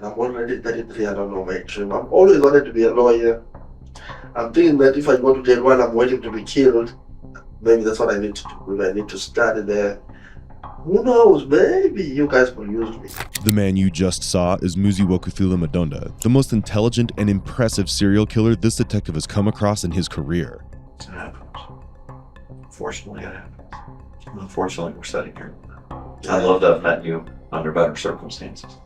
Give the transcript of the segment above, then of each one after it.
And I'm already 33, I don't know my dream. I've always wanted to be a lawyer. I'm thinking that if I go to jail while I'm waiting to be killed, maybe that's what I need to do. Maybe I need to study there. Who knows? Maybe you guys could use me. The man you just saw is Muziwokufila Madonda, the most intelligent and impressive serial killer this detective has come across in his career. It happens. Fortunately, it happens. Unfortunately, we're sitting here. I'd love to have met you under better circumstances.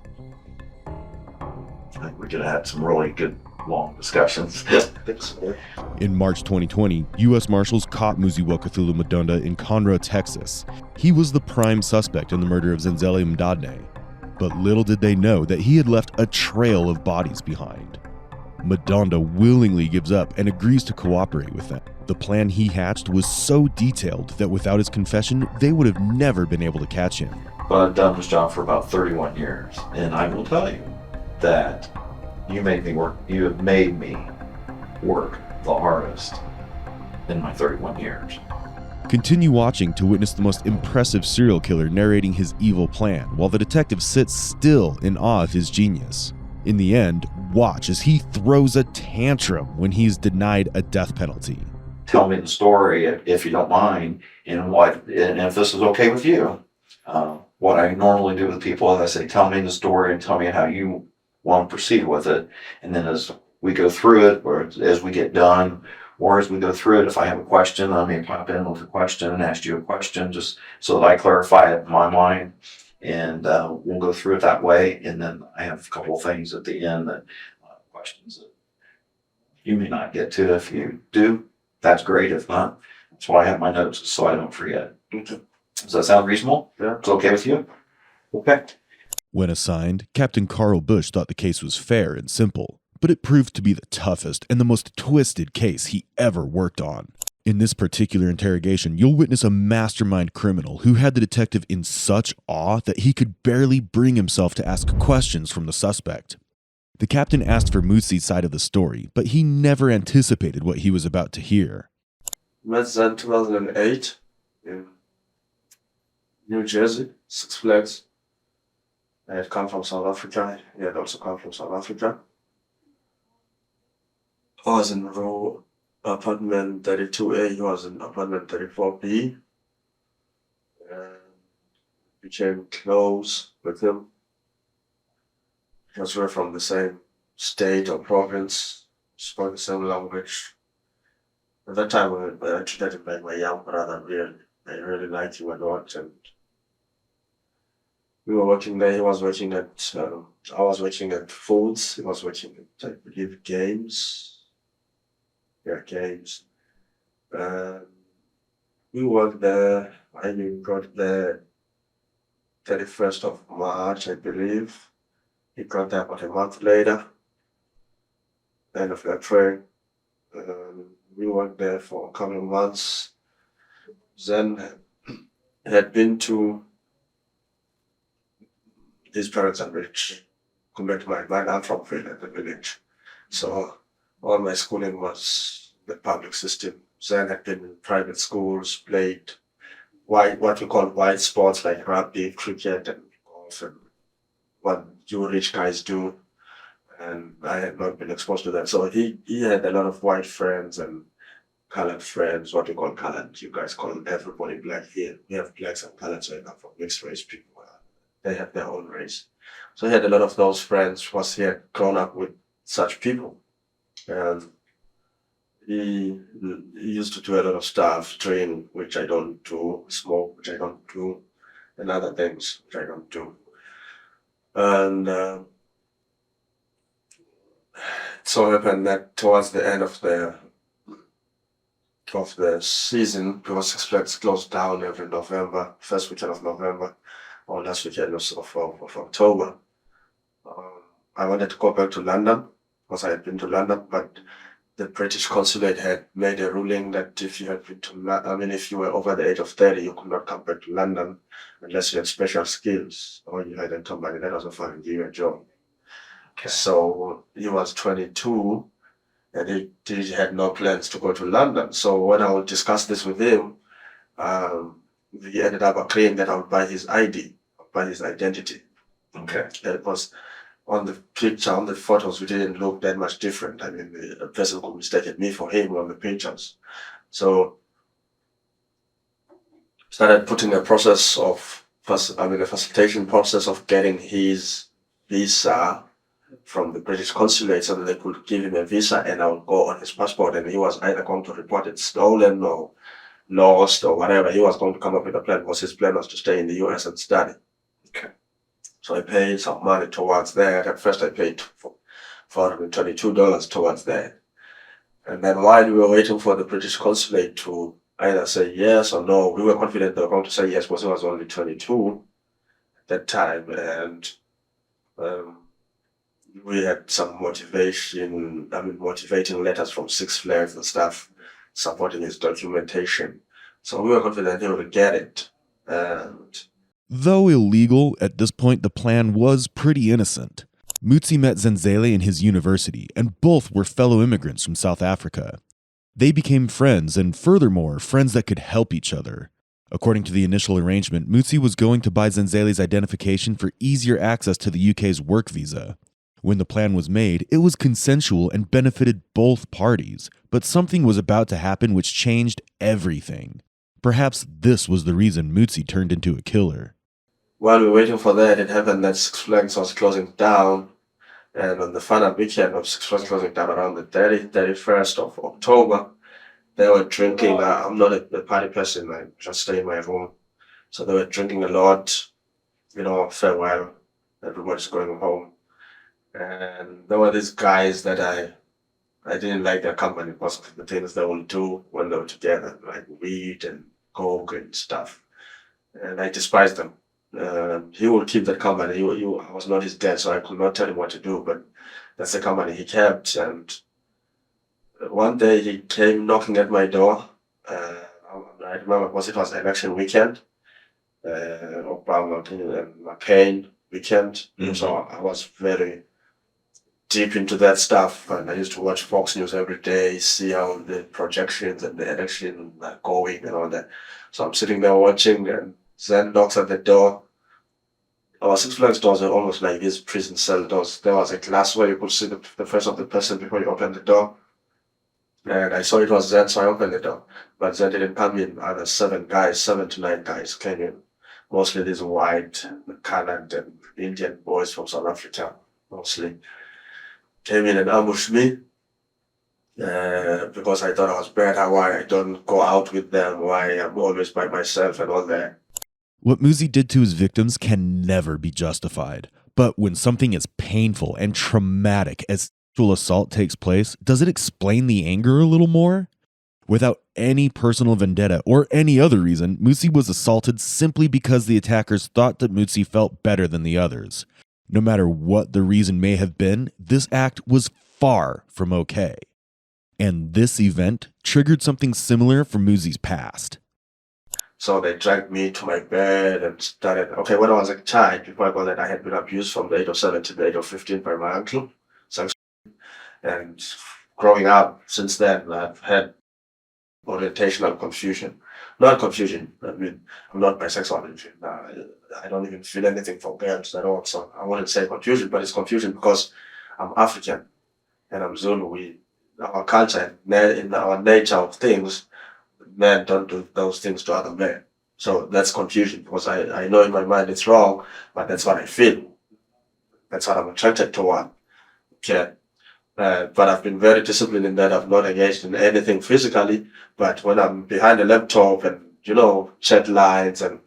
I think we could have had some really good, long discussions. I think so. In March 2020, U.S. Marshals caught Muziwokufila Madonda in Conroe, Texas. He was the prime suspect in the murder of Zeneli Mdadne. But little did they know that he had left a trail of bodies behind. Madonda willingly gives up and agrees to cooperate with them. The plan he hatched was so detailed that without his confession, they would have never been able to catch him. But I've done this job for about 31 years, and I will tell you that you have made me work the hardest in my 31 years. Continue watching to witness the most impressive serial killer narrating his evil plan, while the detective sits still in awe of his genius. In the end, watch as he throws a tantrum when he is denied a death penalty. Tell me the story, if you don't mind, and if this is okay with you. What I normally do with people is I say, tell me the story and tell me how you want to proceed with it. And then as we go through it, or as we get done, or as we go through it, if I have a question, I may pop in with a question and ask you a question just so that I clarify it in my mind. And we'll go through it that way. And then I have a couple of things at the end that questions that you may not get to. If you do, that's great. If not, that's why I have my notes so I don't forget. Okay. Does that sound reasonable? Yeah. It's okay with you? Okay. When assigned, Captain Carl Bush thought the case was fair and simple, but it proved to be the toughest and the most twisted case he ever worked on. In this particular interrogation, you'll witness a mastermind criminal who had the detective in such awe that he could barely bring himself to ask questions from the suspect. The captain asked for Muzi's side of the story, but he never anticipated what he was about to hear. Met Zen 2008 in New Jersey, Six Flags. I had come from South Africa. He had also come from South Africa. I was in row apartment 32A. He was in apartment 34B. And became close with him because we're from the same state or province, spoke the same language. At that time, I treated him like my young brother, really. I really liked him a lot. And we were working there. He was working at, I was working at foods. He was working at, I believe, games. Yeah, games. We worked there. I got there 31st of March, I believe. He got there about a month later. End of April. We worked there for a couple of months. Then had been to his parents are rich. Compared to mine, I'm from Finland, the village. So all my schooling was the public system. Then had been in private schools, played what we call white sports like rugby, cricket, and golf, and what you rich guys do. And I had not been exposed to that. So he had a lot of white friends and colored friends, what we call colored. You guys call everybody black here. We have blacks and colored, so I come from mixed race people. They have their own race. So he had a lot of those friends because he had grown up with such people. And he used to do a lot of stuff, drink, which I don't do, smoke, which I don't do, and other things, which I don't do. And it so happened that towards the end of the season, because Six Flags closed down every November, first weekend of November, or last weekend of October. I wanted to go back to London because I had been to London, but the British consulate had made a ruling that if you had been to London, if you were over the age of 30, you could not come back to London unless you had special skills or you had somebody that was offering you a job. Okay. So he was 22 and he had no plans to go to London. So when I would discuss this with him, we ended up agreeing that I would buy his ID, buy his identity. Okay. Because on the picture, on the photos, we didn't look that much different. I mean, the person could mistake me for him on the pictures. So started putting a process of, a facilitation process of getting his visa from the British consulate so that they could give him a visa and I would go on his passport and he was either going to report it stolen or lost or whatever. He was going to come up with a plan because his plan was to stay in the US and study. Okay. So I paid some money towards that. At first I paid $422 towards that. And then while we were waiting for the British consulate to either say yes or no, we were confident they were going to say yes because he was only 22 at that time. And um, we had some motivating letters from Six Flags and stuff supporting his documentation. So we were confident he would get it. And Though illegal, at this point the plan was pretty innocent. Mutsi met Zeneli in his university, and both were fellow immigrants from South Africa. They became friends, and furthermore, friends that could help each other. According to the initial arrangement, Mutsi was going to buy Zeneli's identification for easier access to the UK's work visa. When the plan was made, it was consensual and benefited both parties, but something was about to happen which changed everything. Perhaps this was the reason Mutsi turned into a killer. while we were waiting for that, it happened that Six Flags was closing down. And on the final weekend of Six Flags closing down around the 31st of October, they were drinking. I'm not a party person, I just stay in my room. So they were drinking a lot, farewell. Everybody's going home. And there were these guys that I didn't like their company because of the things they would do when they were together, like weed and coke and stuff. And I despised them. He would keep that company. I was not his dad, so I could not tell him what to do, but that's the company he kept. And one day he came knocking at my door. I remember because it was election weekend, Obama and McCain weekend. So I was very deep into that stuff, and I used to watch Fox News every day, see how the projections and the election are going and all that. So I'm sitting there watching, and Zen knocks at the door. Our Six Flags doors are almost like these prison cell doors. There was a glass where you could see the face of the person before you open the door. And I saw it was Zen, so I opened the door. But Zen didn't come in. Other 7 to 9 guys came in. Mostly these white, colored, and Indian boys from South Africa, mostly. Came in and ambushed me. Because I thought I was better, why I don't go out with them, why I'm always by myself and all that. What Mutsi did to his victims can never be justified. But when something as painful and traumatic as sexual assault takes place, does it explain the anger a little more? Without any personal vendetta or any other reason, Mutsi was assaulted simply because the attackers thought that Mutsi felt better than the others. No matter what the reason may have been, this act was far from okay. And this event triggered something similar from Mutsi's past. So they dragged me to my bed and started. Okay, when I was a child, before I got that, I had been abused from the age of 7 to the age of 15 by my uncle. And growing up since then, I've had orientational confusion. Not confusion, I'm not bisexual. I don't even feel anything for girls at all. So I wouldn't say confusion, but it's confusion because I'm African and I'm Zulu. Our culture, in our nature of things, men don't do those things to other men. So that's confusion because I know in my mind it's wrong, but that's what I feel. That's what I'm attracted toward. Okay. But I've been very disciplined in that I've not engaged in anything physically. But when I'm behind a laptop and, chat lines and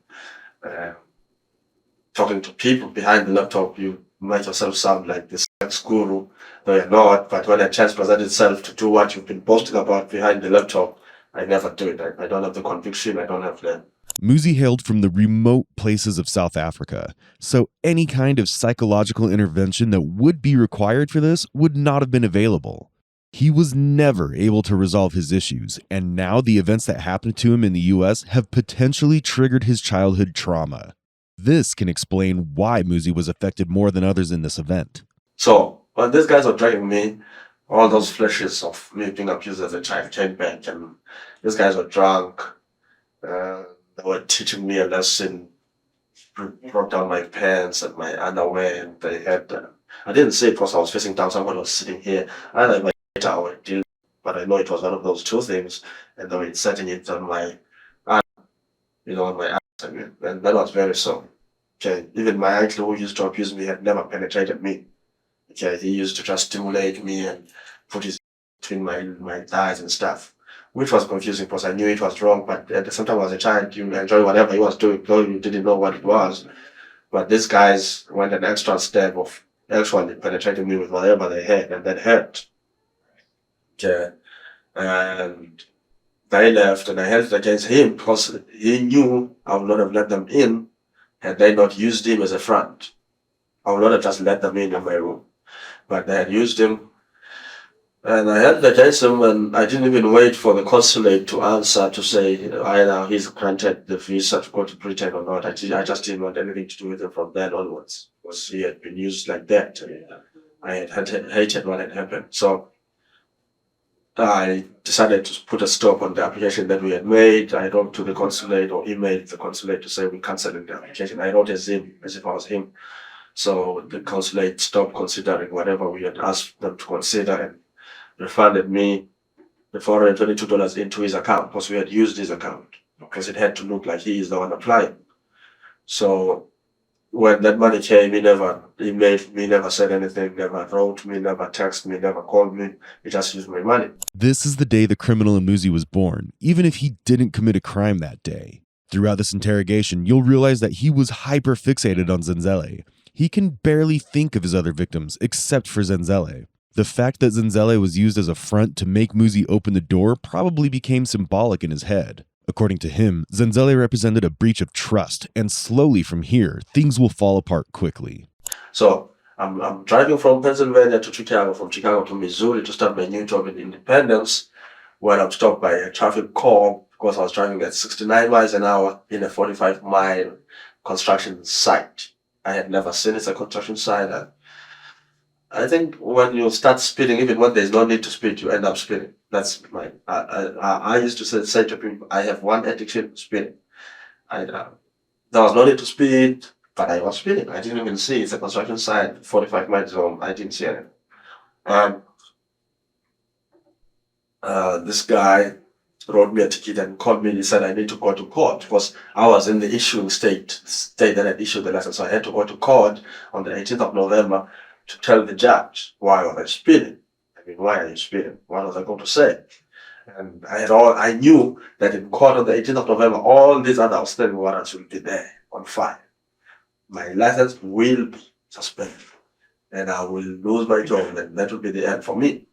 talking to people behind the laptop, you make yourself sound like this sex guru. No, you're not. But when a chance presents itself to do what you've been posting about behind the laptop, I never do it. I don't have the conviction. I don't have the. Mutsi hailed from the remote places of South Africa, so any kind of psychological intervention that would be required for this would not have been available. He was never able to resolve his issues, and now the events that happened to him in the US have potentially triggered his childhood trauma. This can explain why Mutsi was affected more than others in this event. So when these guys were dragging me, all those flashes of me being abused as a child came back, and these guys were drunk. They were teaching me a lesson, brought down my pants and my underwear, and they had I didn't see it because I was facing down, someone was sitting here. Either my data or it did, but I know it was one of those two things, and they were setting it on my arm, on my arm, and that was very so. Okay, even my uncle who used to abuse me had never penetrated me. Okay, he used to just stimulate me and put his between my thighs and stuff, which was confusing because I knew it was wrong, but at the same time, as a child, you enjoy whatever he was doing, though you didn't know what it was. But these guys went an extra step of actually penetrating me with whatever they had, and that hurt. Okay, and they left, and I held it against him because he knew I would not have let them in had they not used him as a front. I would not have just let them in my room, but they had used him. And I had against him, and I didn't even wait for the consulate to answer to say either he's granted the visa to go to Britain or not. I just didn't want anything to do with him from then onwards because he had been used like that. I had hated what had happened. So I decided to put a stop on the application that we had made. I wrote to the consulate or emailed the consulate to say we're cancelling the application. I wrote as if I was him. So the consulate stopped considering whatever we had asked them to consider and refunded me the $422 into his account because we had used his account because it had to look like he is the one applying. So when that money came, he never emailed me, never said anything, never wrote me, never texted me, never called me. He just used my money. This is the day the criminal in Muzi was born, even if he didn't commit a crime that day. Throughout this interrogation, you'll realize that he was hyper-fixated on Zeneli. He can barely think of his other victims except for Zeneli. The fact that Zeneli was used as a front to make Muzi open the door probably became symbolic in his head. According to him, Zeneli represented a breach of trust, and slowly from here, things will fall apart quickly. So I'm driving from Pennsylvania to Chicago, from Chicago to Missouri to start my new job in Independence, when I'm stopped by a traffic cop because I was driving at 69 miles an hour in a 45-mile construction site. I had never seen it as a construction site. I think when you start speeding, even when there's no need to speed, you end up speeding. That's my. I used to say to people, I have one addiction: speeding. There was no need to speed, but I was speeding. I didn't even see it's a construction site, 45 miles home. I didn't see anything. This guy wrote me a ticket and called me. He said I need to go to court because I was in the issuing state that had issued the license. So I had to go to court on the 18th of November to tell the judge why was I speeding. I mean, why are you speeding? What was I going to say? And I knew that in court on the 18th of November, all these other outstanding warrants will be there on file. My license will be suspended and I will lose my job, and that will be the end for me.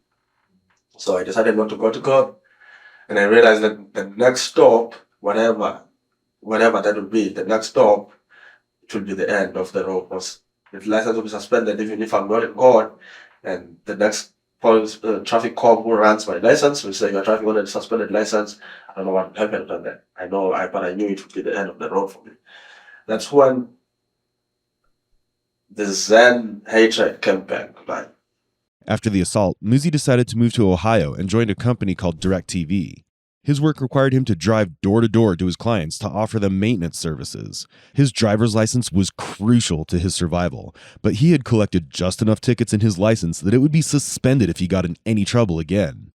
So I decided not to go to court, and I realized that the next stop, whatever that will be, the next stop, it will be the end of the road because the license will be suspended even if I'm not in court, and the next police traffic cop who runs my license will say you're driving on a suspended license. I don't know what happened on that. But I knew it would be the end of the road for me. That's when the Zen hatred came back. Like, After the assault, Muzi decided to move to Ohio and joined a company called DirecTV. His work required him to drive door to door to his clients to offer them maintenance services. His driver's license was crucial to his survival, but he had collected just enough tickets in his license that it would be suspended if he got in any trouble again.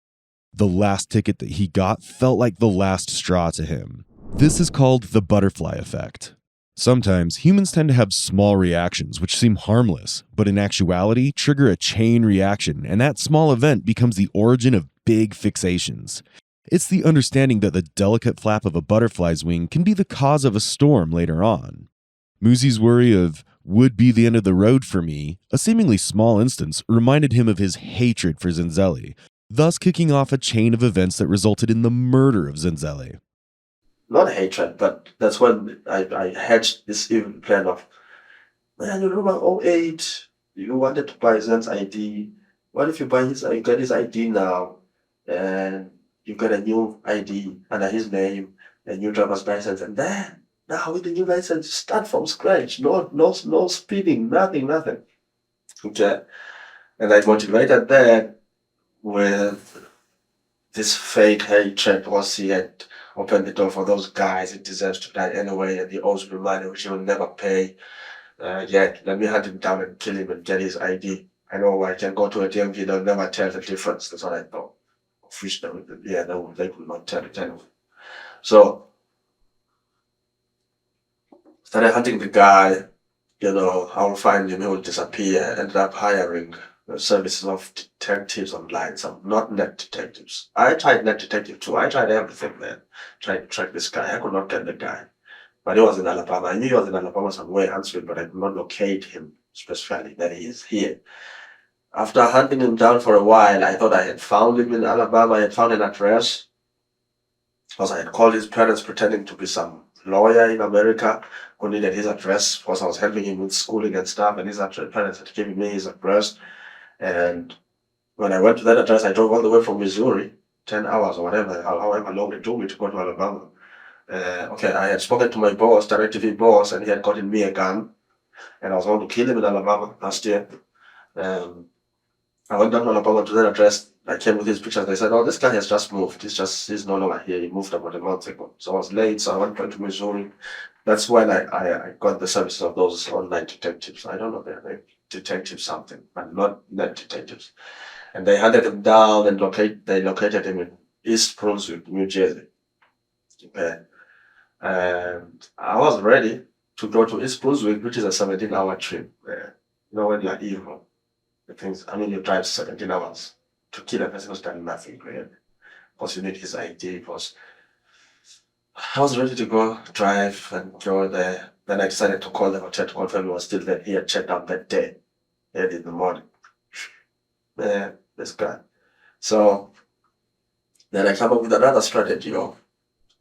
The last ticket that he got felt like the last straw to him. This is called the butterfly effect. Sometimes humans tend to have small reactions which seem harmless, but in actuality trigger a chain reaction, and that small event becomes the origin of big fixations. It's the understanding that the delicate flap of a butterfly's wing can be the cause of a storm later on. Muzi's worry of would be the end of the road for me, a seemingly small instance, reminded him of his hatred for Zeneli, thus kicking off a chain of events that resulted in the murder of Zeneli. not hatred, but that's when I had this evil plan of, man, you remember '08, you wanted to buy Zen's ID. What if you get his ID now, and you get a new ID under his name, a new driver's license, and then now with the new license, you start from scratch. No speeding, nothing. Okay. And I motivated that with this fake hatred because he had opened the door for those guys. He deserves to die anyway, and he owes me money which he will never pay. Yeah, let me hunt him down and kill him and get his ID. I know I can go to a DMV, they'll never tell the difference. That's what I thought. Fish them, yeah, they will not tell. So started hunting the guy, I will find him, he will disappear. Ended up hiring the services of detectives online, some not net detectives. I tried net detective too. I tried everything, man. Tried to track this guy. I could not get the guy. But he was in Alabama. I knew he was in Alabama somewhere, Huntsville, but I could not locate him specifically that he is here. After hunting him down for a while, I thought I had found him in Alabama. I had found an address because I had called his parents pretending to be some lawyer in America who needed his address because I was helping him with schooling and stuff, and his parents had given me his address. And when I went to that address, I drove all the way from Missouri, 10 hours or whatever, however long it took me to go to Alabama. Okay, I had spoken to my boss, DirecTV boss, and he had gotten me a gun, and I was going to kill him in Alabama last year. I went down to Alabama to that address. I came with his pictures. They said, "Oh, this guy has just moved. He's no longer here. He moved about a month ago." So I was late. So I went back to Missouri. That's when I got the services of those online detectives. I don't know their name, detective something, but not net detectives. And they hunted him down and they located him in East Brunswick, New Jersey. Okay. And I was ready to go to East Brunswick, which is a 17-hour trip. When you're evil, you drive 17 hours to kill a person who's done nothing, really. Because you need his ID. Because I was ready to go drive and go there. Then I decided to call the hotel to confirm he was still there. He had checked out that day, early in the morning. This guy. So then I come up with another strategy of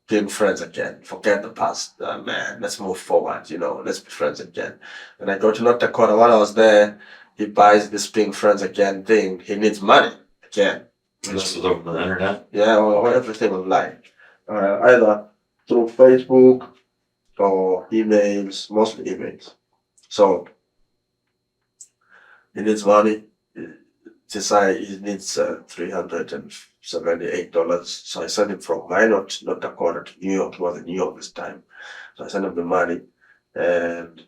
being friends again. Forget the past, man. Let's move forward. Let's be friends again. When I go to North Dakota, while I was there, he buys this being friends again thing. He needs money again. This is over the internet. Yeah, or everything online. Either through Facebook or emails, mostly emails. So he needs money. He needs $378. So I sent him from Minot, North Dakota to New York. He was in New York this time. So I sent him the money. And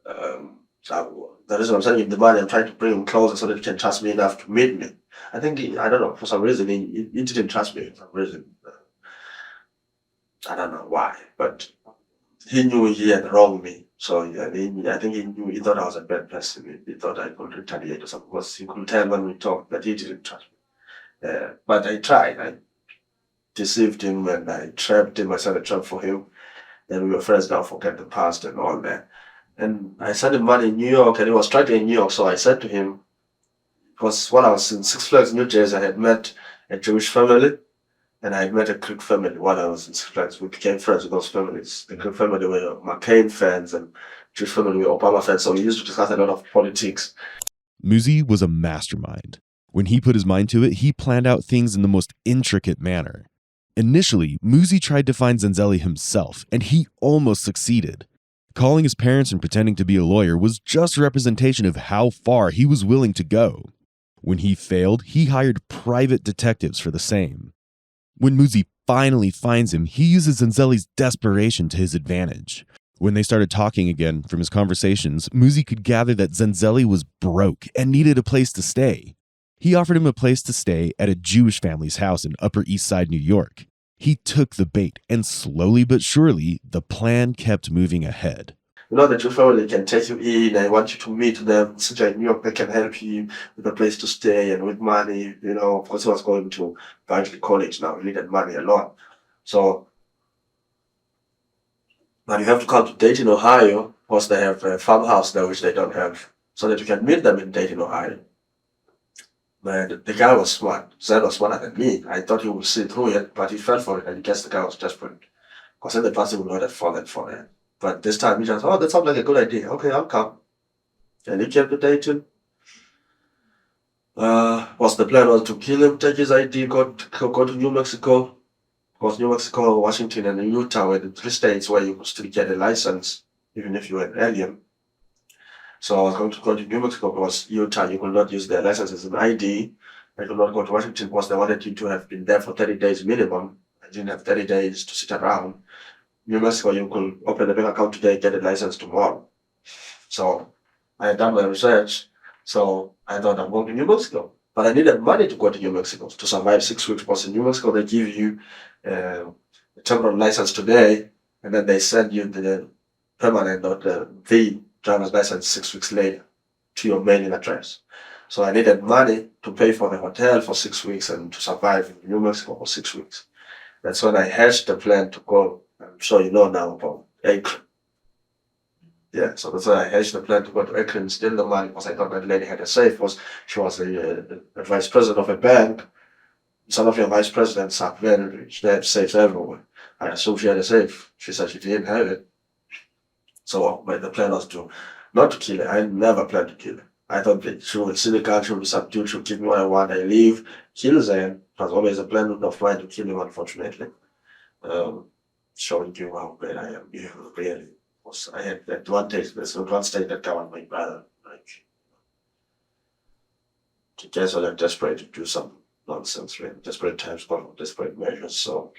the reason I'm sending him the money, I'm trying to bring him closer so that he can trust me enough to meet me. I think, I don't know, for some reason, he didn't trust me for some reason. I don't know why, but he knew he had wronged me. So yeah, I think he thought I was a bad person. He thought I could retaliate or something. Because he could tell when we talked that he didn't trust me. But I tried. I deceived him and I trapped him. I set a trap for him. And we were friends now, forget the past and all that. And I sent him money in New York and he was struggling in New York. So I said to him, because when I was in Six Flags, New Jersey, I had met a Jewish family. And I met a Greek family while I was in Six Flags. We became friends with those families. The Greek family were McCain fans and Jewish family were Obama fans. So we used to discuss a lot of politics. Muzi was a mastermind. When he put his mind to it, he planned out things in the most intricate manner. Initially, Muzi tried to find Zeneli himself, and he almost succeeded. Calling his parents and pretending to be a lawyer was just representation of how far he was willing to go. When he failed, he hired private detectives for the same. When Muzi finally finds him, he uses Zeneli's desperation to his advantage. When they started talking again from his conversations, Muzi could gather that Zeneli was broke and needed a place to stay. He offered him a place to stay at a Jewish family's house in Upper East Side, New York. He took the bait, and slowly but surely, the plan kept moving ahead. The Jewish family can take you in. I want you to meet them. Since you're in New York, they can help you with a place to stay and with money. Of course, he was going to Berkeley College now. He needed money a lot. So, but you have to come to Dayton, Ohio, because they have a farmhouse there, which they don't have, so that you can meet them in Dayton, Ohio. But the guy was smart. Zen was smarter than me. I thought he would see through it, but he fell for it, and I guess the guy was desperate. Because in the past, he would not have fallen for it. But this time, he just, that sounds like a good idea. Okay, I'll come. And he came to Dayton. The plan was to kill him, take his ID, go to New Mexico. Because New Mexico, Washington, and Utah were the 3 states where you could still get a license, even if you were an alien. So I was going to go to New Mexico because Utah, you could not use their license as an ID. I could not go to Washington because they wanted you to have been there for 30 days minimum. I didn't have 30 days to sit around. New Mexico, you could open a bank account today, get a license tomorrow. So I had done my research. So I thought I'm going to New Mexico. But I needed money to go to New Mexico to survive 6 weeks. Because in New Mexico, they give you a temporary license today, and then they send you the permanent or the driver's license 6 weeks later to your mailing address. So I needed money to pay for the hotel for 6 weeks and to survive in New Mexico for 6 weeks. That's when I hatched the plan to go. I'm sure you know now about Akron. Yeah, so that's why I hatched the plan to go to Akron, steal the money, because I thought that lady had a safe. Because she was a vice president of a bank. Some of your vice presidents are very rich. They have safes everywhere. I assumed she had a safe. She said she didn't have it. So but the plan was not to kill her. I never planned to kill her. I thought that she would see the gun, she would be subdued, she would give me what I want, I leave, kill Zen. It was always a plan of mine to kill him, unfortunately. Showing you how bad I am, really. I had that there's one stage that I want my brother. Like, the guys are like desperate to do some nonsense, really. Desperate times call for desperate measures, so.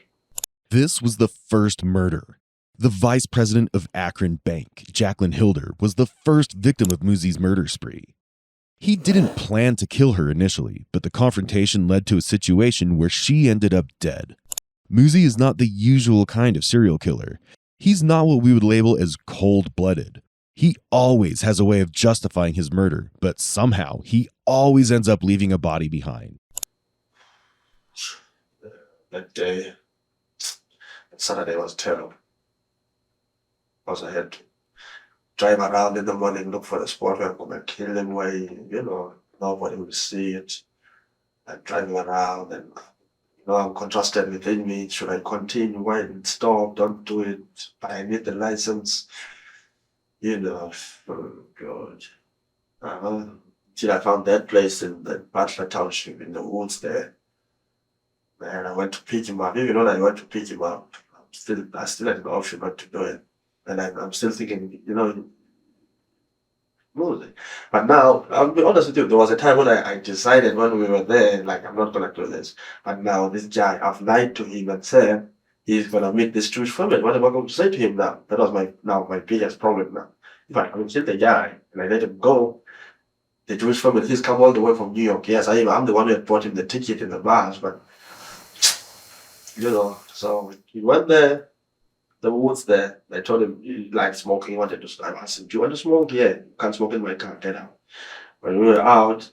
This was the first murder. The vice president of Akron Bank, Jaclyn Hilder, was the first victim of Muzi's murder spree. He didn't plan to kill her initially, but the confrontation led to a situation where she ended up dead. Muzi is not the usual kind of serial killer. He's not what we would label as cold-blooded. He always has a way of justifying his murder, but somehow he always ends up leaving a body behind. That day, that Saturday was terrible. Because I had to drive around in the morning, look for the spot where I'm going to kill him, where nobody will see it. I'm driving around and I'm contrasted within me. Should I continue? Why didn't stop? Don't do it. But I need the license. Oh God. Till I found that place in the Butler Township in the woods there. And I went to pick him up. Even though I went to pick him up, I still had an option not to do it. And I'm still thinking, music. But now, I'll be honest with you, there was a time when I decided when we were there, like, I'm not going to do this. But now this guy, I've lied to him and said he's going to meet this Jewish family. What am I going to say to him now? That was my biggest problem now. If I can kill the guy and I let him go, the Jewish family, he's come all the way from New York. Yes, I'm the one who had bought him the ticket in the bus, but, so he went there. The woods there, I told him he liked smoking, he wanted to smoke. I asked him, do you want to smoke? Yeah, you can't smoke in my car, get out. When we were out,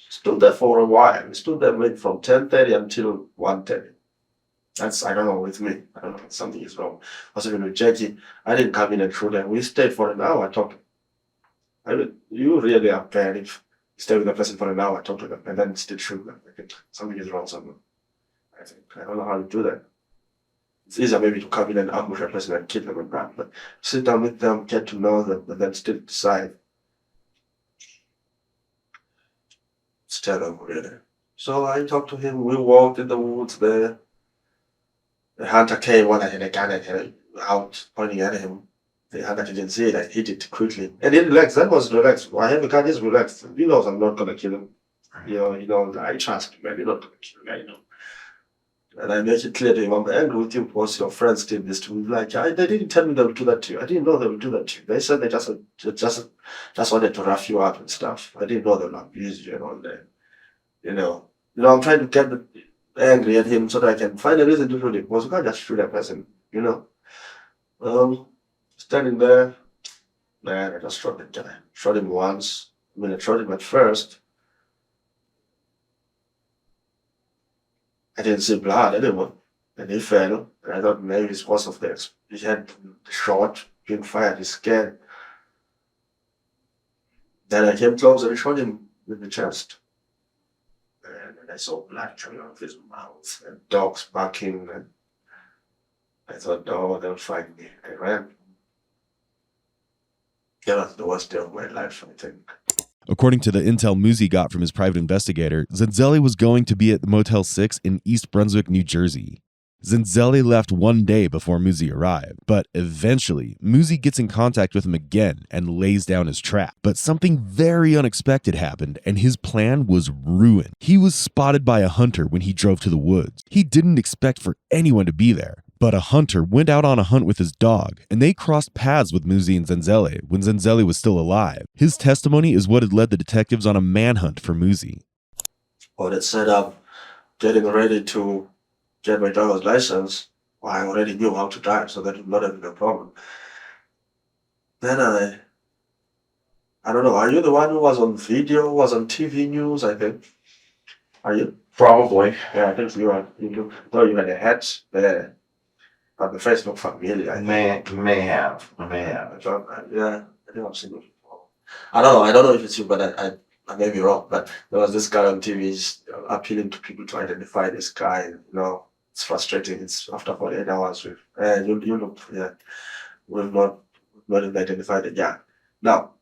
stood there for a while. We stood there maybe from 10:30 until 1:30. That's, I don't know, with me. I don't know, something is wrong. Also, with Jackie, I didn't come in and shoot her. We stayed for an hour talking. You really are bad if you stay with a person for an hour, talk to them, and then still shoot them. I think something is wrong somewhere. I don't know how to do that. It's easier maybe to come in and ambush a person and kill them and run, but sit down with them, get to know them, and then still decide. It's terrible, really. So I talked to him, we walked in the woods there. The hunter came, one I had a gun at him, out, pointing at him. The hunter didn't see it, I hit it quickly. And he relaxed, that was relaxed. I have a gun, he's relaxed. He knows I'm not going to kill him. I trust him, man, you're not going to kill him, And I make it clear to him, I'm angry with you because your friends did this to me. Like, they didn't tell me they would do that to you. I didn't know they would do that to you. They said they just wanted to rough you up and stuff. I didn't know they would abuse you and all that. I'm trying to get angry at him so that I can find a reason to shoot him. Because you can't just shoot a person, Standing there, man, I just shot the guy. Shot him once. I shot him at first. I didn't see blood anymore. And he fell. And I thought maybe it's because of this. He had the shot being fired, he's scared. Then I came close and I shot him in the chest. And I saw blood coming out of his mouth and dogs barking. And I thought, oh, they'll find me. I ran. That was the worst day of my life, I think. According to the intel Muzi got from his private investigator, Zeneli was going to be at the Motel 6 in East Brunswick, New Jersey. Zeneli left one day before Muzi arrived, but eventually, Muzi gets in contact with him again and lays down his trap. But something very unexpected happened, and his plan was ruined. He was spotted by a hunter when he drove to the woods. He didn't expect for anyone to be there, But a hunter went out on a hunt with his dog, and they crossed paths with Muzi and Zeneli when Zeneli was still alive. His testimony is what had led the detectives on a manhunt for Muzi. Or that said I'm getting ready to get my driver's license. Well, I already knew how to drive, so that would not have been a problem. Then I don't know, are you the one who was on video, was on TV news, I think? Are you? Probably. Yeah, I think you are. You do. No, you had a hat there. But the face looked familiar. I may have. Yeah, I think I've seen it before. I don't know. I don't know if it's you, but I may be wrong. But there was this guy on TV appealing to people to identify this guy. You know, it's frustrating. It's after 48 hours. You look, yeah, we've not even identified it. Yeah. Now,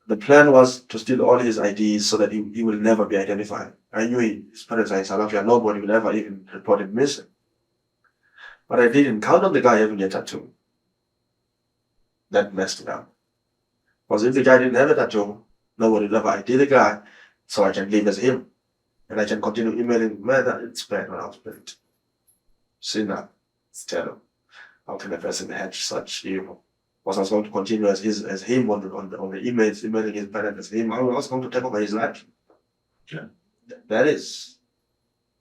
the plan was to steal all his IDs so that he will never be identified. I knew his parents are in South Africa. Nobody will ever even report him missing. But I didn't count on the guy having a tattoo. That messed it up. Because if the guy didn't have a tattoo, nobody will ever ID the guy, so I can leave as him. And I can continue emailing, man, it's bad when I was built. See now, it's terrible. How can a person hatch such evil? Because I was going to continue as him on the emails, emailing his parents as him. I was going to take over his life. Yeah. That is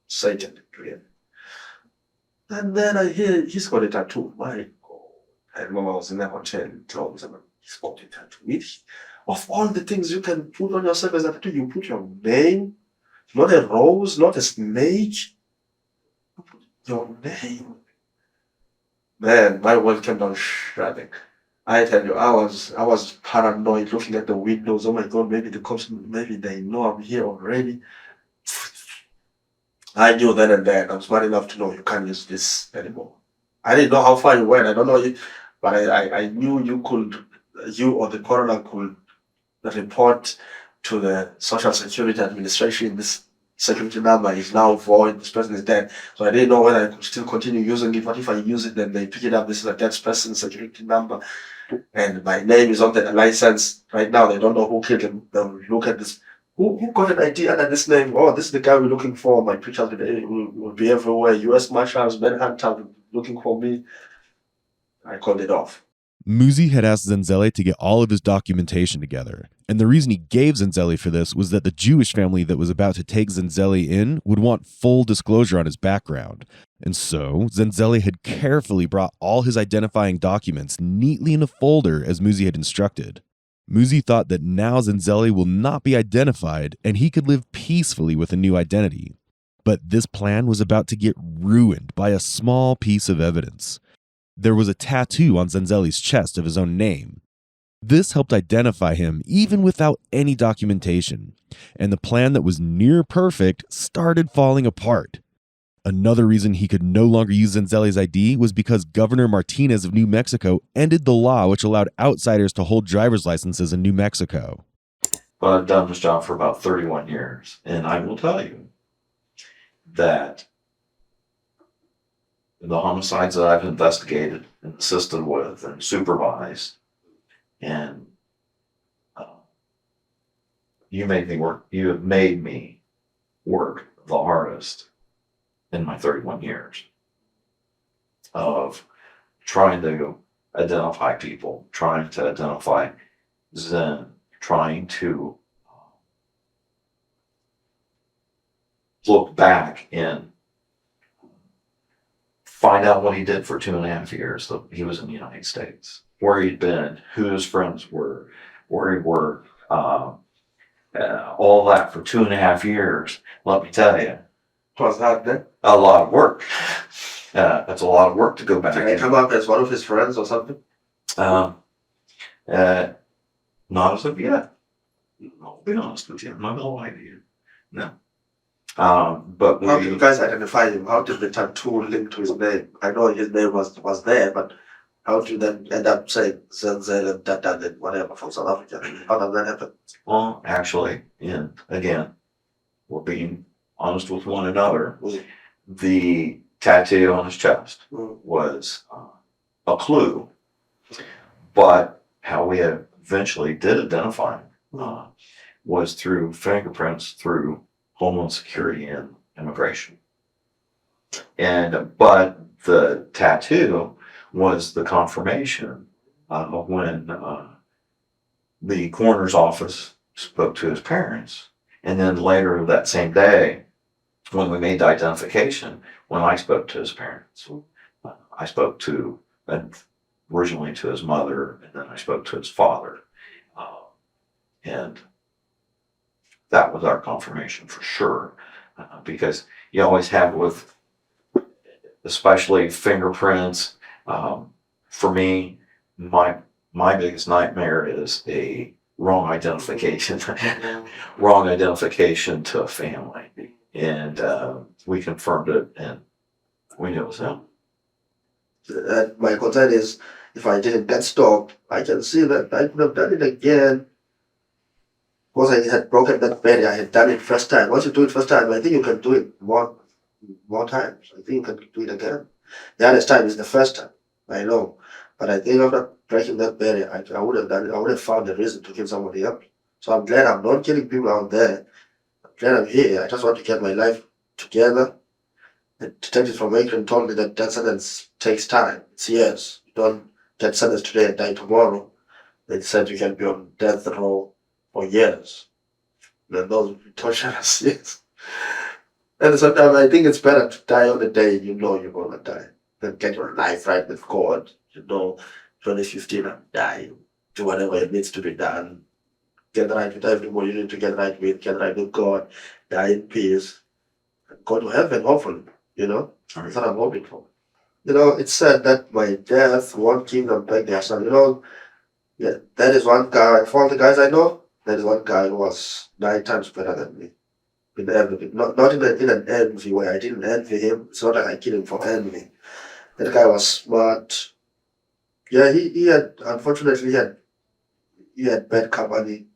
Satan, really. And then I hear he's got a tattoo. My God. I remember I was in the hotel in Clovis and he's got a tattoo. Of all the things you can put on yourself as a tattoo, you put your name, not a rose, not a snake. You put your name. Man, my world came down shredding. I tell you, I was paranoid looking at the windows. Oh my God, maybe the cops, maybe they know I'm here already. I knew then and there, I was smart enough to know you can't use this anymore. I didn't know how far you went. I don't know, but I knew you or the coroner could report to the Social Security Administration. This security number is now void. This person is dead. So I didn't know whether I could still continue using it. What if I use it, then they pick it up? This is a dead person's security number, and my name is on the license right now. They don't know who killed him. They'll look at this. Who got an ID under this name? Oh, this is the guy we're looking for. My pictures will be everywhere. U.S. Marshals, Manhunter looking for me. I called it off. Muzi had asked Zeneli to get all of his documentation together, and the reason he gave Zeneli for this was that the Jewish family that was about to take Zeneli in would want full disclosure on his background. And so, Zeneli had carefully brought all his identifying documents neatly in a folder as Muzi had instructed. Muzi thought that now Zeneli will not be identified and he could live peacefully with a new identity. But this plan was about to get ruined by a small piece of evidence. There was a tattoo on Zeneli's chest of his own name. This helped identify him even without any documentation, and the plan that was near perfect started falling apart. Another reason he could no longer use Zeneli's ID was because Governor Martinez of New Mexico ended the law which allowed outsiders to hold driver's licenses in New Mexico. But I've done this job for about 31 years, and I will tell you that the homicides that I've investigated and assisted with and supervised, and you have made me work the hardest in my 31 years of trying to identify people, trying to identify Zen, trying to look back and find out what he did for 2.5 years that he was in the United States, where he'd been, who his friends were, where he worked, all that for 2.5 years. Let me tell you, Was that then? a lot of work. That's a lot of work to go back. Did he come up as one of his friends or something? Not as of yet. I'll be honest with you. I'm not gonna lie to you. No. But How did you guys identify him? How did the tattoo link to his name? I know his name was there, but how did you then end up saying Zeneli and that and whatever from South Africa? How did that happen? well, actually, and again, we're being honest with one another. The tattoo on his chest was a clue, but how we eventually did identify him was through fingerprints through Homeland Security and Immigration. But the tattoo was the confirmation when the coroner's office spoke to his parents. And then later that same day, when we made the identification, when I spoke to his parents, I spoke to, originally to his mother, and then I spoke to his father. And that was our confirmation for sure. Because you always have with, especially fingerprints, for me, my biggest nightmare is a wrong identification, wrong identification to a family. And we confirmed it, and we knew it was him. And my concern is, if I didn't get stopped, I can see that I could have done it again. Because I had broken that barrier, I had done it first time. Once you do it first time, I think you can do it more times. I think you can do it again. The other time is the first time, I know. But I think after breaking that barrier, I would have done it. I would have found a reason to kill somebody else. So I'm glad I'm not killing people out there. I'm glad I'm here. I just want to get my life together. The detective from Akron told me that death sentence takes time. It's years. You don't get sentenced today and die tomorrow. They said you can be on death row for years. Then those would be torturous, yes. And sometimes I think it's better to die on the day you know you're gonna die than get your life right with God. 2015 I'm dying. Do whatever it needs to be done. Get right with everyone you need to get right with God, die in peace, and go to heaven, hopefully. That's what I'm hoping for. It's said that my death won't give them back their son. Yeah, that is one guy. For all the guys I know, that is one guy who was 9 times better than me. In everything. Not in an envy way. I didn't envy him. It's not like I killed him for envy. That guy was smart. Yeah, he had, unfortunately, he had bad company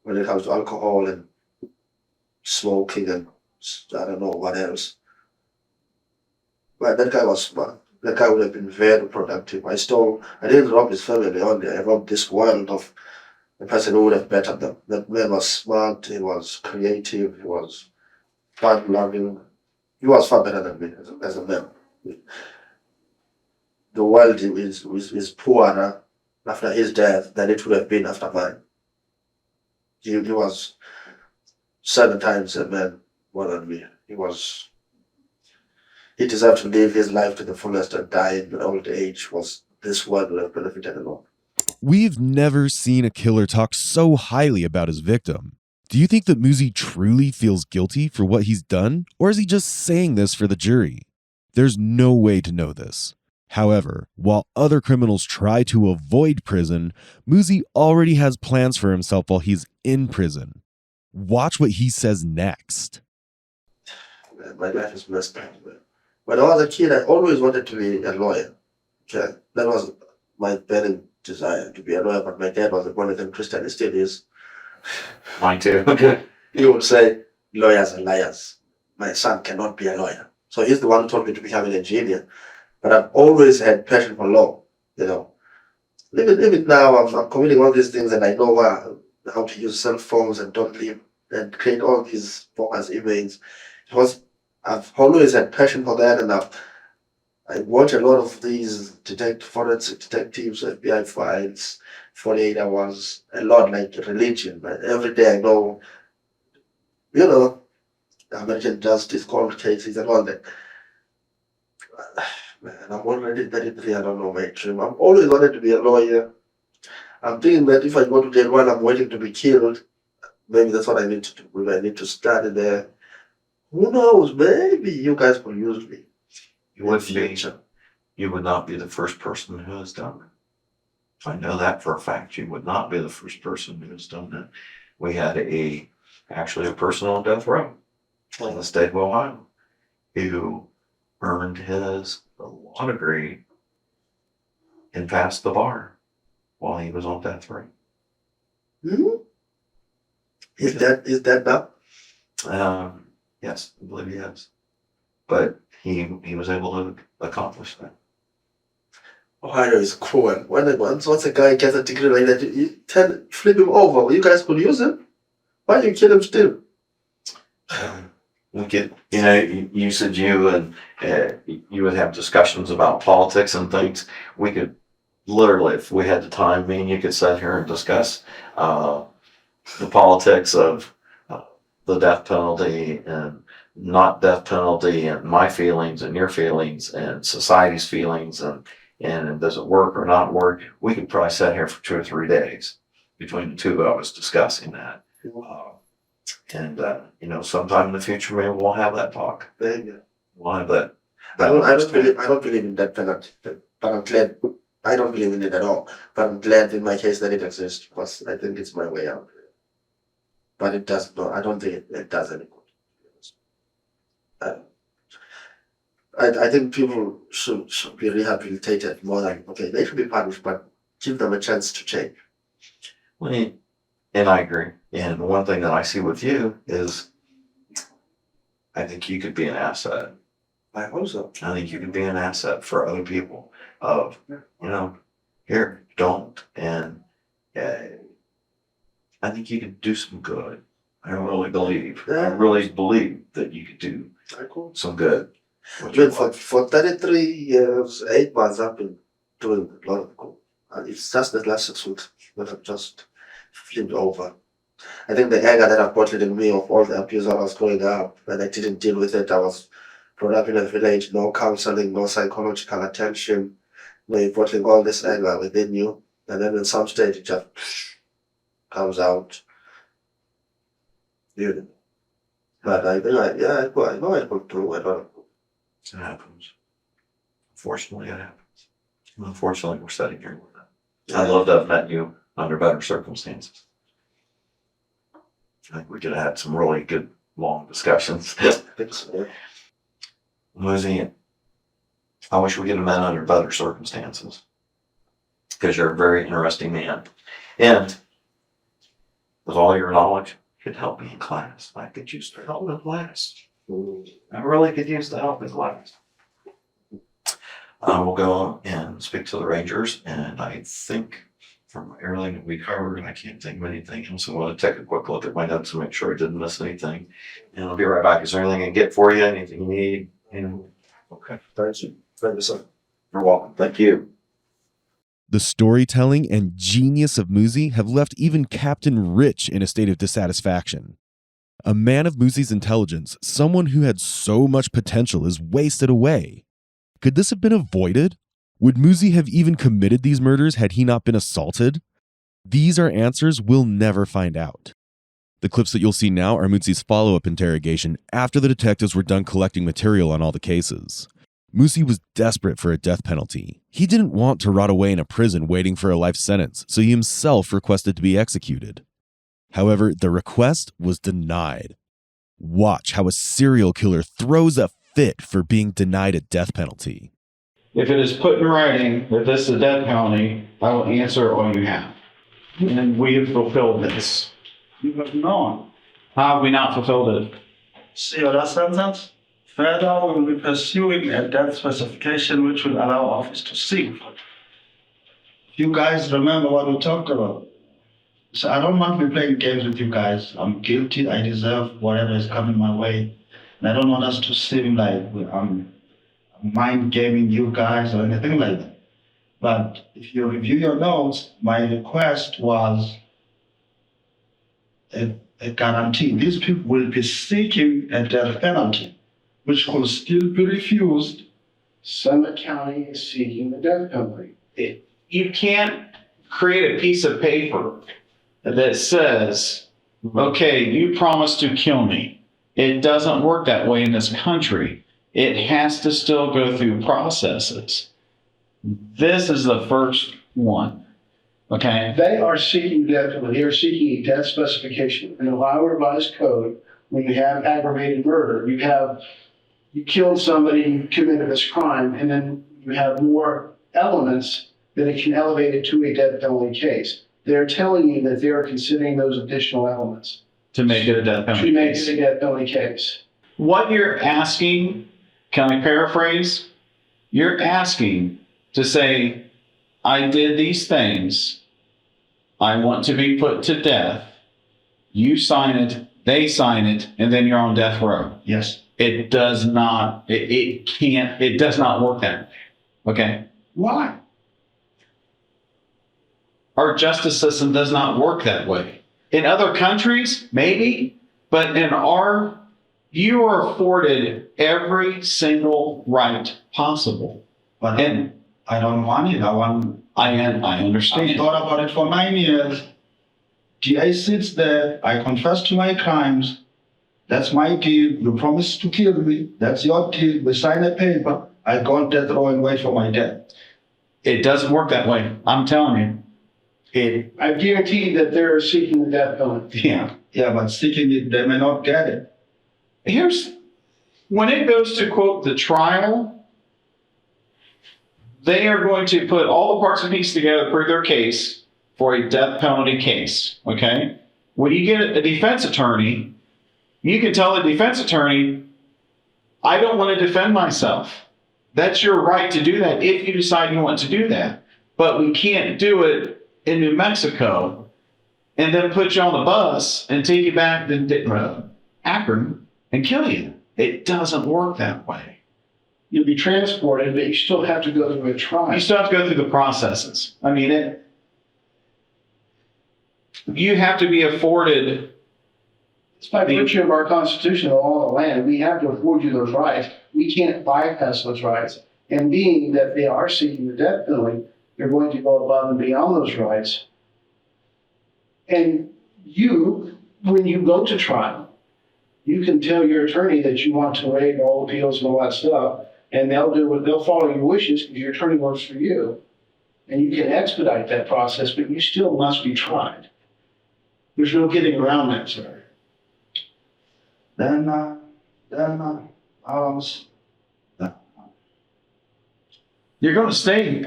when it comes to alcohol and smoking and I don't know what else. But that guy was smart. That guy would have been very productive. I didn't rob his family only. I robbed this world of a person who would have bettered them. That man was smart. He was creative. He was fun-loving. He was far better than me as a man. The world is poorer after his death than it would have been after mine. He was 7 times a man more than me. He deserved to live his life to the fullest and die in old age. This world would have benefited a lot. We've never seen a killer talk so highly about his victim. Do you think that Muzi truly feels guilty for what he's done, or is he just saying this for the jury? There's no way to know this. However, while other criminals try to avoid prison, Muzi already has plans for himself while he's in prison. Watch what he says next. My life is messed up. When I was a kid, I always wanted to be a lawyer. Okay? That was my parents' desire, to be a lawyer, but my dad was a born-again Christian, and still is. Mine too. He would say, lawyers are liars. My son cannot be a lawyer. So he's the one who told me to become an engineer. But I've always had passion for law, Even now, I'm committing all these things and I know how to use cell phones and don't leave and create all these bogus emails. Because I've always had passion for that, and I watch a lot of these forensic detectives, FBI files, 48 hours, a lot like religion. But every day I know, American justice, court cases, and all that. Man, I'm already 33, I don't know my dream. I'm always wanted to be a lawyer. I'm thinking that if I go to jail while I'm waiting to be killed, maybe that's what I need to do. Maybe I need to study there. Who knows? Maybe you guys could use me. You would not be the first person who has done it. I know that for a fact. You would not be the first person who has done that. We had actually a person on death row in the state of Ohio who earned his law degree and passed the bar while he was on death row. Hmm? Is that now? Yes, I believe he is. But he was able to accomplish that. Ohio is cruel. Once a guy gets a degree like that, you flip him over. You guys could use him. Why do you kill him still? we could, you said you and you would have discussions about politics and things. We could literally, if we had the time, me and you could sit here and discuss the politics of the death penalty and not death penalty and my feelings and your feelings and society's feelings and does it work or not work. We could probably sit here for 2 or 3 days between the two of us discussing that. Sometime in the future, maybe we'll have that talk. We'll have that. I don't believe in that penalty, but I'm glad. I don't believe in it at all. But I'm glad in my case that it exists because I think it's my way out. But it does not. I don't think it does any good. I think people should be rehabilitated more than they should be punished, but give them a chance to change. Well, and I agree. And one thing that I see with you is I think you could be an asset. I hope so. I think you can be an asset for other people of, here, don't. And I think you could do some good. I really believe that you could do some good. For 33 years, 8 months, I've been doing a lot of good. And it's just the last 6 weeks that I've just flipped over. I think the anger that I've bottled in me of all the abuse I was growing up, and I didn't deal with it. I was brought up in a village, no counseling, no psychological attention. You're bottling all this anger within you, and then in some stage it just comes out. But I think I know I could do a lot of good. It happens. Unfortunately, it happens. Unfortunately, we're sitting here with that. I'd love to have met you under better circumstances. I think we could have had some really good, long discussions. Muzi, I wish we could have met under better circumstances. Because you're a very interesting man. And with all your knowledge, you could help me in class. I could use the help in class. I really could use the help in class. I will go and speak to the Rangers, and I think from everything that we covered, I can't think of anything else. I want to take a quick look at my notes to make sure I didn't miss anything. And I'll be right back. Is there anything I can get for you? Anything you need? Okay. Thank you. Thank you, sir. You're welcome. Thank you. The storytelling and genius of Muzi have left even Captain Rich in a state of dissatisfaction. A man of Muzi's intelligence, someone who had so much potential, is wasted away. Could this have been avoided? Would Muzi have even committed these murders had he not been assaulted? These are answers we'll never find out. The clips that you'll see now are Muzi's follow-up interrogation after the detectives were done collecting material on all the cases. Muzi was desperate for a death penalty. He didn't want to rot away in a prison waiting for a life sentence, so he himself requested to be executed. However, the request was denied. Watch how a serial killer throws a fit for being denied a death penalty. If it is put in writing that this is a death penalty, I will answer all you have. And we have fulfilled this. You have known. How have we not fulfilled it? See other sentence. Further, we will be pursuing a death specification which will allow office to seek. You guys remember what we talked about. So I don't want to be playing games with you guys. I'm guilty. I deserve whatever is coming my way. And I don't want us to seem like I'm mind gaming you guys or anything like that. But if you review your notes, my request was a guarantee. These people will be seeking a death penalty, which will still be refused. Summit County is seeking the death penalty. You can't create a piece of paper that says, okay, you promised to kill me. It doesn't work that way in this country. It has to still go through processes. This is the first one, okay? They are seeking death penalty. They are seeking a death specification. In the Ohio Revised Code, when you have aggravated murder, you killed somebody, you committed this crime, and then you have more elements that it can elevate it to a death penalty case. They're telling you that they are considering those additional elements To make it a death penalty to make case. it a death penalty case. What you're asking, can I paraphrase? You're asking to say, I did these things. I want to be put to death. You sign it they sign it, and then you're on death row. Yes. It does not, it does not work that way. Okay? Why? Our justice system does not work that way. In other countries, maybe, but in our, you are afforded every single right possible. But And I don't want it. I I understand. thought about it for 9 years. DA sits there. I confess to my crimes. That's my deal. You promised to kill me. That's your deal. We sign a paper. I go on death row and wait for my death. It doesn't work that way. I'm telling you. It, I guarantee that they're seeking the death penalty. yeah. Yeah, but seeking it, they may not get it. Here's, when it goes to quote the trial, they are going to put all the parts and pieces together to prove their case for a death penalty case. Okay? When you get a defense attorney, you can tell the defense attorney, I don't want to defend myself. That's your right to do that if you decide you want to do that. But we can't do it in New Mexico and then put you on the bus and take you back to Akron and kill you. It doesn't work that way. You'll be transported, but you still have to go through a trial. You still have to go through the processes. I mean, you have to be afforded. It's by virtue of our Constitution and all the land. We have to afford you those rights. We can't bypass those rights. And being that they are seeking the death penalty, they're going to go above and beyond those rights. And you, when you go to trial, you can tell your attorney that you want to waive all appeals and all that stuff, and they'll follow your wishes because your attorney works for you. And you can expedite that process, but you still must be tried. There's no getting around that, sir. Then I was. You're going to stay.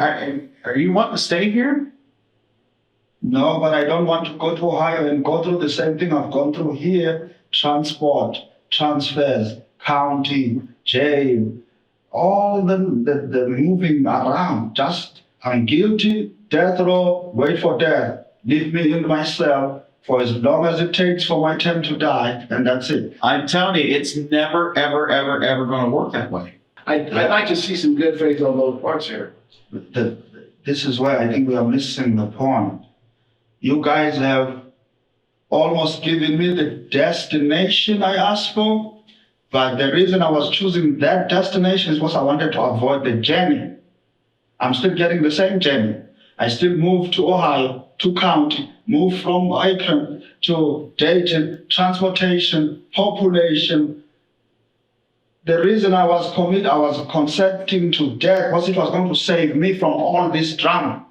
Are you wanting to stay here? No, but I don't want to go to Ohio and go through the same thing I've gone through here. Transport, transfers, county, jail, all the moving around. Just, I'm guilty, death row, wait for death. Leave me in my cell for as long as it takes for my time to die, and that's it. I'm telling you, it's never, ever, ever, ever going to work that way. I'd like to see some good faith on both parts here. This is where I think we are missing the point. You guys have almost given me the destination I asked for, but the reason I was choosing that destination is because I wanted to avoid the journey. I'm still getting the same journey. I still moved to Ohio, to county, moved from Akron to Dayton, transportation, population. The reason I was consenting to death was it was going to save me from all this drama.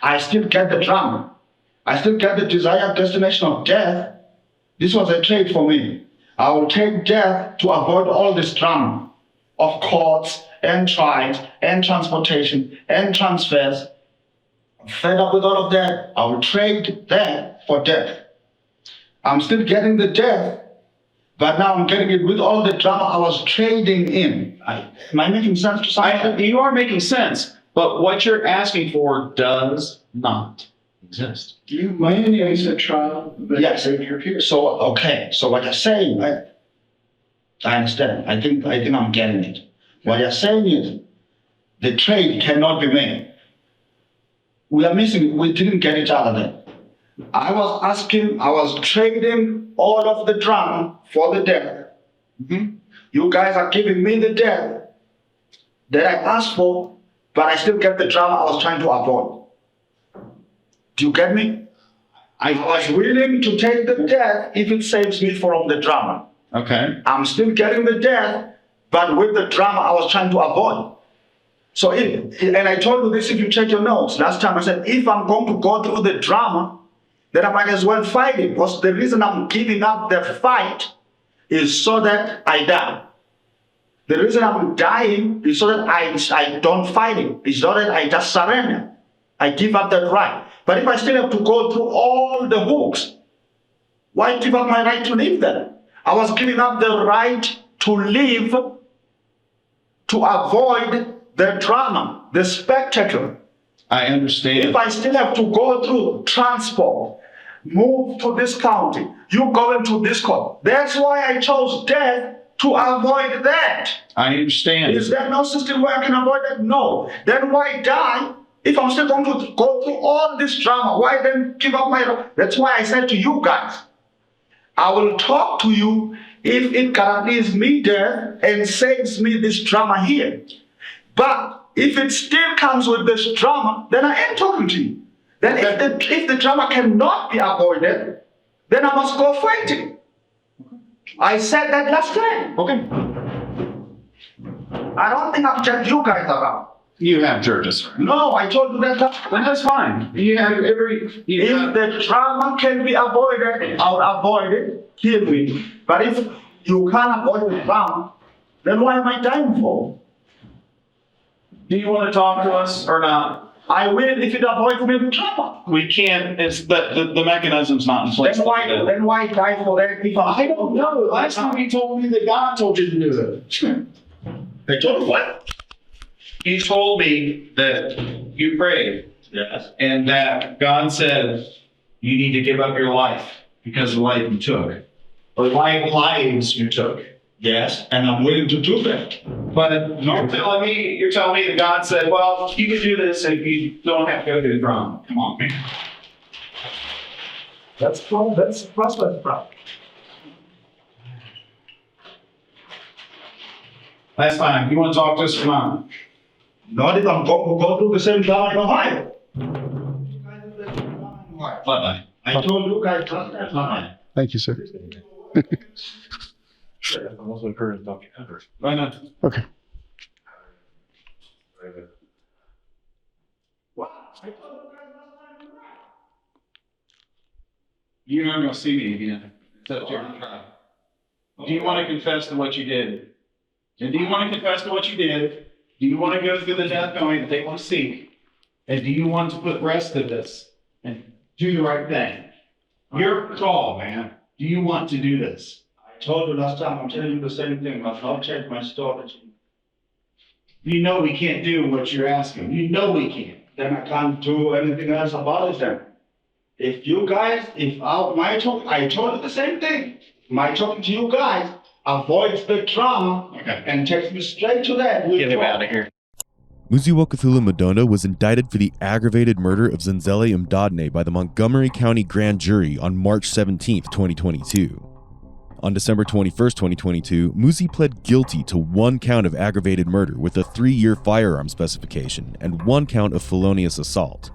I still get the drama. I still get the desired destination of death. This was a trade for me. I will take death to avoid all this drama of courts and trials and transportation and transfers. I'm fed up with all of that. I will trade that for death. I'm still getting the death, but now I'm getting it with all the drama I was trading in. Am I making sense to someone? You are making sense, but what you're asking for does not exist. You might use a trial, but Yes. your peers. So, okay, so what you're saying, I understand. I think I'm getting it. What you're saying is the trade cannot be made. We are missing it. We didn't get each other there. I was trading all of the drama for the death. Mm-hmm. You guys are giving me the death that I asked for, but I still get the drama I was trying to avoid. Do you get me? I was willing to take the death if it saves me from the drama. Okay. I'm still getting the death, but with the drama I was trying to avoid. So, and I told you this if you check your notes. Last time I said, if I'm going to go through the drama, then I might as well fight it. Because the reason I'm giving up the fight is so that I die. The reason I'm dying is so that I don't fight it. It's not that I just surrender. I give up that right. But if I still have to go through all the hooks, why give up my right to live then? I was giving up the right to live to avoid the drama, the spectacle. I understand. If I still have to go through transport, move to this county. You go into this court. That's why I chose death to avoid that. I understand. Is there no system where I can avoid that? No. Then why die? If I'm still going to go through all this drama, why then give up my life? That's why I said to you guys, I will talk to you if it guarantees me death and saves me this drama here. But if it still comes with this drama, then I am talking to you. Then if the drama cannot be avoided, then I must go fighting. I said that last time. Okay. I don't think I've checked you guys around. You have judges. No, I told you that last time. Then that's fine. You have every. If the drama can be avoided, I'll avoid it. Kill me. But if you can't avoid the drama, then why am I dying for? Do you want to talk to us or not? I will if it avoids me the drama. We can't. It's the mechanism's not in place. Then why die for that? If I don't know. Last time you told me that God told you to do it. They told you what? He told me that you prayed. Yes. And that God said you need to give up your life because of the life you took. Or lives you took. Yes, and I'm willing to do that. But you're telling me that God said, well, you can do this if you don't have to go through the drama. Come on, man. That's the prospect problem. Last time, you want to talk to us or not? Not if I'm going to go through the same drama in Ohio. Bye-bye. I told you guys last time. Thank you, sir. I'm also encouraged Dr. Hilder. Why not? Okay. What? I told you guys last time. You're not going to see me again. Except you're going to try. Do you want to confess to what you did? And do you want to confess to what you did? Do you want to go through the death penalty that they want to seek? And do you want to put rest to this and do the right thing? Your call, man. Do you want to do this? I told you last time, I'm telling you the same thing. I've not changed my story. You know we can't do what you're asking. You know we can't. Then I can't do anything else about it then. If you guys, I told you the same thing. My talking to you guys avoids the trauma and takes me straight to that. Get him out of here. Muziwakathula Madona was indicted for the aggravated murder of Zeneli Mdadne by the Montgomery County Grand Jury on March 17, 2022. On December 21, 2022, Muzi pled guilty to 1 count of aggravated murder with a 3-year firearm specification and 1 count of felonious assault.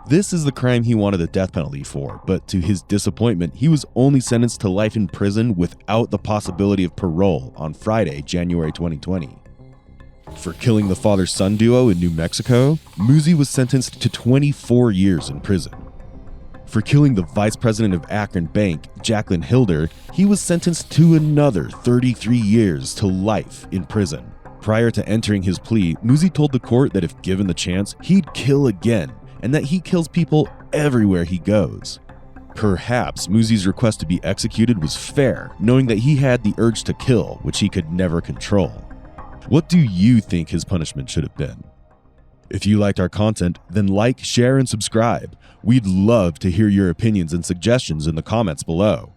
This is the crime he wanted the death penalty for, but to his disappointment, he was only sentenced to life in prison without the possibility of parole on Friday, January 2020. For killing the father-son duo in New Mexico, Muzi was sentenced to 24 years in prison. For killing the vice president of Akron Bank, Jaclyn Hilder, he was sentenced to another 33 years to life in prison. Prior to entering his plea, Muzi told the court that if given the chance, he'd kill again, and that he kills people everywhere he goes. Perhaps Muzi's request to be executed was fair, knowing that he had the urge to kill, which he could never control. What do you think his punishment should have been? If you liked our content, then like, share, and subscribe. We'd love to hear your opinions and suggestions in the comments below.